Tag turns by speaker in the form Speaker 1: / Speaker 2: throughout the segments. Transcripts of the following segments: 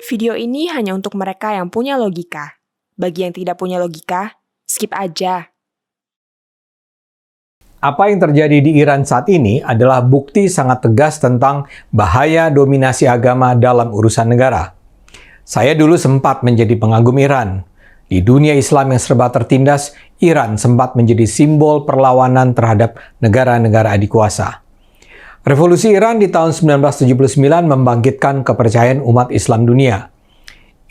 Speaker 1: Video ini hanya untuk mereka yang punya logika. Bagi yang tidak punya logika, skip aja.
Speaker 2: Apa yang terjadi di Iran saat ini adalah bukti sangat tegas tentang bahaya dominasi agama dalam urusan negara. Saya dulu sempat menjadi pengagum Iran. Di dunia Islam yang serba tertindas, Iran sempat menjadi simbol perlawanan terhadap negara-negara adikuasa. Revolusi Iran di tahun 1979 membangkitkan kepercayaan umat Islam dunia.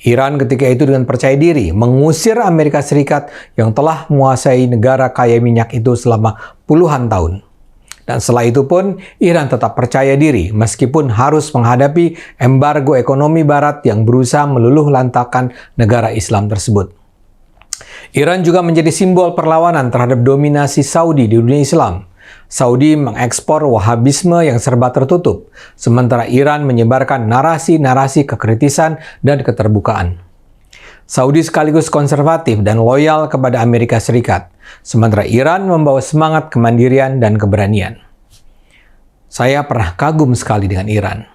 Speaker 2: Iran ketika itu dengan percaya diri mengusir Amerika Serikat yang telah menguasai negara kaya minyak itu selama puluhan tahun. Dan setelah itu pun, Iran tetap percaya diri meskipun harus menghadapi embargo ekonomi Barat yang berusaha meluluh lantakan negara Islam tersebut. Iran juga menjadi simbol perlawanan terhadap dominasi Saudi di dunia Islam. Saudi mengekspor Wahabisme yang serba tertutup, sementara Iran menyebarkan narasi-narasi kekritisan dan keterbukaan. Saudi sekaligus konservatif dan loyal kepada Amerika Serikat, sementara Iran membawa semangat kemandirian dan keberanian. Saya pernah kagum sekali dengan Iran.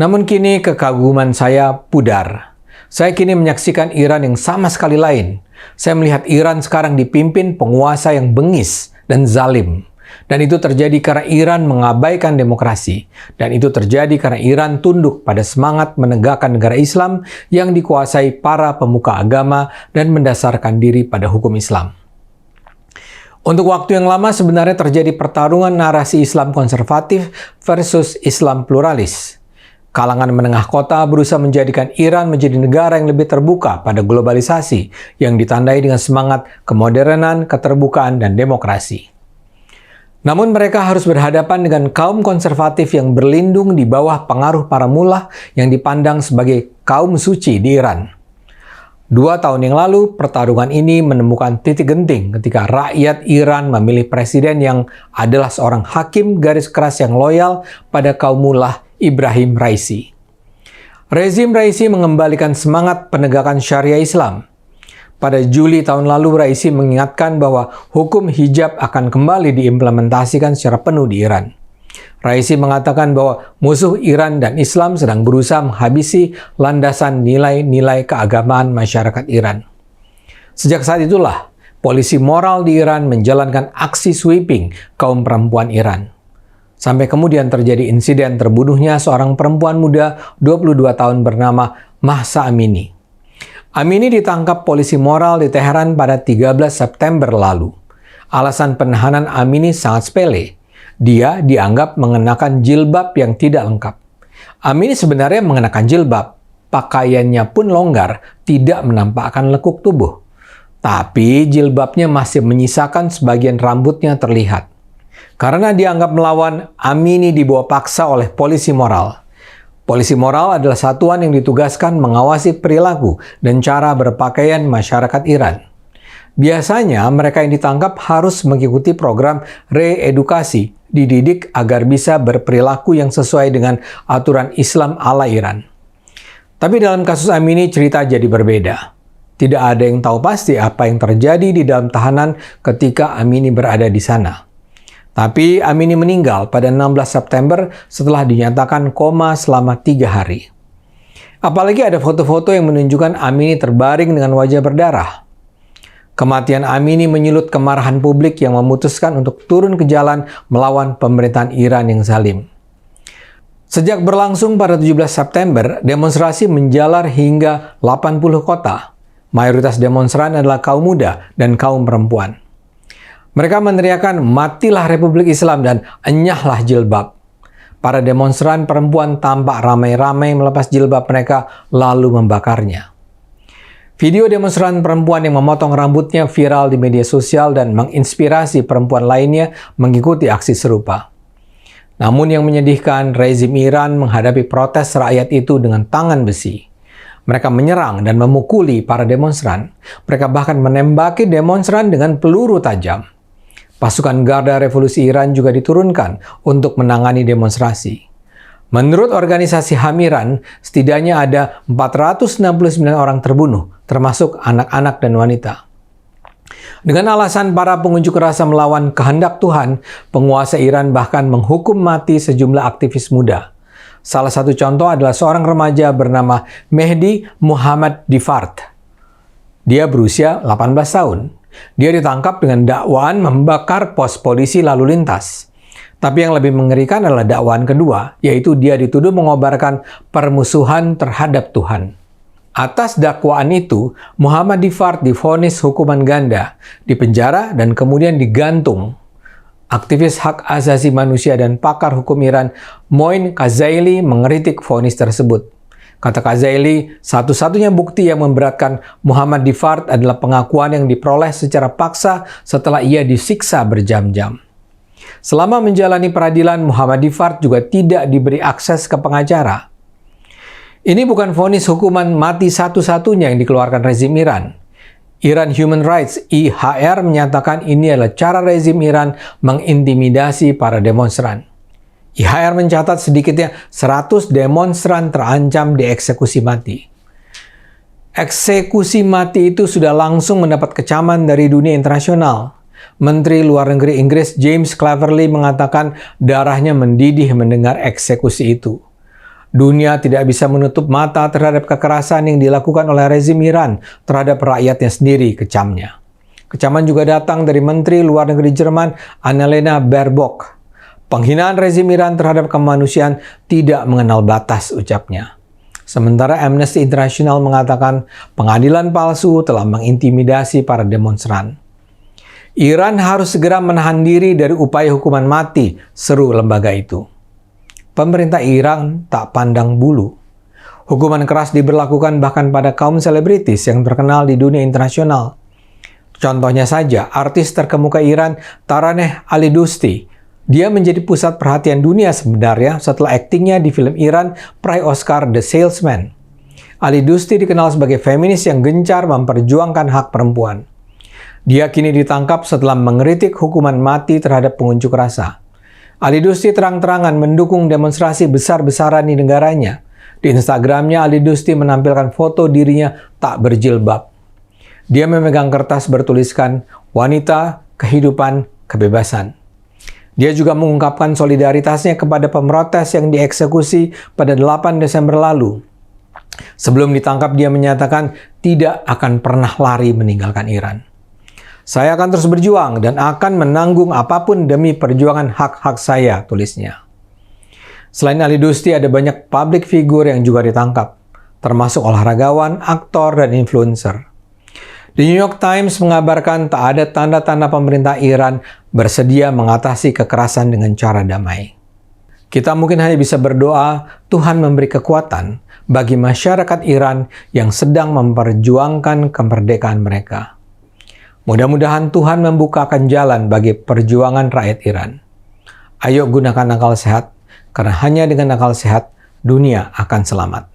Speaker 2: Namun kini kekaguman saya pudar. Saya kini menyaksikan Iran yang sama sekali lain. Saya melihat Iran sekarang dipimpin penguasa yang bengis dan zalim. Dan itu terjadi karena Iran mengabaikan demokrasi. Dan itu terjadi karena Iran tunduk pada semangat menegakkan negara Islam yang dikuasai para pemuka agama dan mendasarkan diri pada hukum Islam. Untuk waktu yang lama sebenarnya terjadi pertarungan narasi Islam konservatif versus Islam pluralis. Kalangan menengah kota berusaha menjadikan Iran menjadi negara yang lebih terbuka pada globalisasi yang ditandai dengan semangat kemodernan, keterbukaan, dan demokrasi. Namun mereka harus berhadapan dengan kaum konservatif yang berlindung di bawah pengaruh para mullah yang dipandang sebagai kaum suci di Iran. 2 tahun yang lalu, pertarungan ini menemukan titik genting ketika rakyat Iran memilih presiden yang adalah seorang hakim garis keras yang loyal pada kaum mullah, Ibrahim Raisi. Rezim Raisi mengembalikan semangat penegakan syariah Islam. Pada Juli tahun lalu, Raisi mengingatkan bahwa hukum hijab akan kembali diimplementasikan secara penuh di Iran. Raisi mengatakan bahwa musuh Iran dan Islam sedang berusaha menghabisi landasan nilai-nilai keagamaan masyarakat Iran. Sejak saat itulah, polisi moral di Iran menjalankan aksi sweeping kaum perempuan Iran. Sampai kemudian terjadi insiden terbunuhnya seorang perempuan muda 22 tahun bernama Mahsa Amini. Amini ditangkap polisi moral di Teheran pada 13 September lalu. Alasan penahanan Amini sangat sepele. Dia dianggap mengenakan jilbab yang tidak lengkap. Amini sebenarnya mengenakan jilbab. Pakaiannya pun longgar, tidak menampakkan lekuk tubuh. Tapi jilbabnya masih menyisakan sebagian rambutnya terlihat. Karena dianggap melawan, Amini dibawa paksa oleh polisi moral. Polisi moral adalah satuan yang ditugaskan mengawasi perilaku dan cara berpakaian masyarakat Iran. Biasanya mereka yang ditangkap harus mengikuti program reedukasi, dididik agar bisa berperilaku yang sesuai dengan aturan Islam ala Iran. Tapi dalam kasus Amini cerita jadi berbeda. Tidak ada yang tahu pasti apa yang terjadi di dalam tahanan ketika Amini berada di sana. Tapi Amini meninggal pada 16 September setelah dinyatakan koma selama 3 hari. Apalagi ada foto-foto yang menunjukkan Amini terbaring dengan wajah berdarah. Kematian Amini menyulut kemarahan publik yang memutuskan untuk turun ke jalan melawan pemerintahan Iran yang zalim. Sejak berlangsung pada 17 September, demonstrasi menjalar hingga 80 kota. Mayoritas demonstran adalah kaum muda dan kaum perempuan. Mereka meneriakkan matilah Republik Islam dan enyahlah jilbab. Para demonstran perempuan tampak ramai-ramai melepas jilbab mereka lalu membakarnya. Video demonstran perempuan yang memotong rambutnya viral di media sosial dan menginspirasi perempuan lainnya mengikuti aksi serupa. Namun yang menyedihkan, rezim Iran menghadapi protes rakyat itu dengan tangan besi. Mereka menyerang dan memukuli para demonstran. Mereka bahkan menembaki demonstran dengan peluru tajam. Pasukan Garda Revolusi Iran juga diturunkan untuk menangani demonstrasi. Menurut organisasi HAM Iran, setidaknya ada 469 orang terbunuh, termasuk anak-anak dan wanita. Dengan alasan para pengunjuk rasa melawan kehendak Tuhan, penguasa Iran bahkan menghukum mati sejumlah aktivis muda. Salah satu contoh adalah seorang remaja bernama Mehdi Muhammad Difard. Dia berusia 18 tahun. Dia ditangkap dengan dakwaan membakar pos polisi lalu lintas. Tapi yang lebih mengerikan adalah dakwaan kedua, yaitu dia dituduh mengobarkan permusuhan terhadap Tuhan. Atas dakwaan itu, Muhammad Difard divonis hukuman ganda, dipenjara dan kemudian digantung. Aktivis hak asasi manusia dan pakar hukum Iran, Moin Kazaili, mengkritik vonis tersebut. Kata Kazaili, satu-satunya bukti yang memberatkan Muhammad Difard adalah pengakuan yang diperoleh secara paksa setelah ia disiksa berjam-jam. Selama menjalani peradilan, Muhammad Difard juga tidak diberi akses ke pengacara. Ini bukan vonis hukuman mati satu-satunya yang dikeluarkan rezim Iran. Iran Human Rights (IHR) menyatakan ini adalah cara rezim Iran mengintimidasi para demonstran. IHR mencatat sedikitnya 100 demonstran terancam dieksekusi mati. Eksekusi mati itu sudah langsung mendapat kecaman dari dunia internasional. Menteri Luar Negeri Inggris James Cleverly mengatakan darahnya mendidih mendengar eksekusi itu. Dunia tidak bisa menutup mata terhadap kekerasan yang dilakukan oleh rezim Iran terhadap rakyatnya sendiri, kecamnya. Kecaman juga datang dari Menteri Luar Negeri Jerman Annalena Baerbock. Penghinaan rezim Iran terhadap kemanusiaan tidak mengenal batas, ucapnya. Sementara Amnesty International mengatakan pengadilan palsu telah mengintimidasi para demonstran. Iran harus segera menahan diri dari upaya hukuman mati, seru lembaga itu. Pemerintah Iran tak pandang bulu. Hukuman keras diberlakukan bahkan pada kaum selebritis yang terkenal di dunia internasional. Contohnya saja, artis terkemuka Iran Taraneh Alidosti. Dia menjadi pusat perhatian dunia sebenarnya setelah aktingnya di film Iran peraih Oscar The Salesman. Alidosti dikenal sebagai feminis yang gencar memperjuangkan hak perempuan. Dia kini ditangkap setelah mengkritik hukuman mati terhadap pengunjuk rasa. Alidosti terang-terangan mendukung demonstrasi besar-besaran di negaranya. Di Instagramnya, Alidosti menampilkan foto dirinya tak berjilbab. Dia memegang kertas bertuliskan, "Wanita, kehidupan, kebebasan." Dia juga mengungkapkan solidaritasnya kepada pemrotes yang dieksekusi pada 8 Desember lalu. Sebelum ditangkap, dia menyatakan tidak akan pernah lari meninggalkan Iran. "Saya akan terus berjuang dan akan menanggung apapun demi perjuangan hak-hak saya," tulisnya. Selain Alidosti, ada banyak public figure yang juga ditangkap, termasuk olahragawan, aktor, dan influencer. The New York Times mengabarkan tak ada tanda-tanda pemerintah Iran bersedia mengatasi kekerasan dengan cara damai. Kita mungkin hanya bisa berdoa Tuhan memberi kekuatan bagi masyarakat Iran yang sedang memperjuangkan kemerdekaan mereka. Mudah-mudahan Tuhan membukakan jalan bagi perjuangan rakyat Iran. Ayo gunakan akal sehat, karena hanya dengan akal sehat, dunia akan selamat.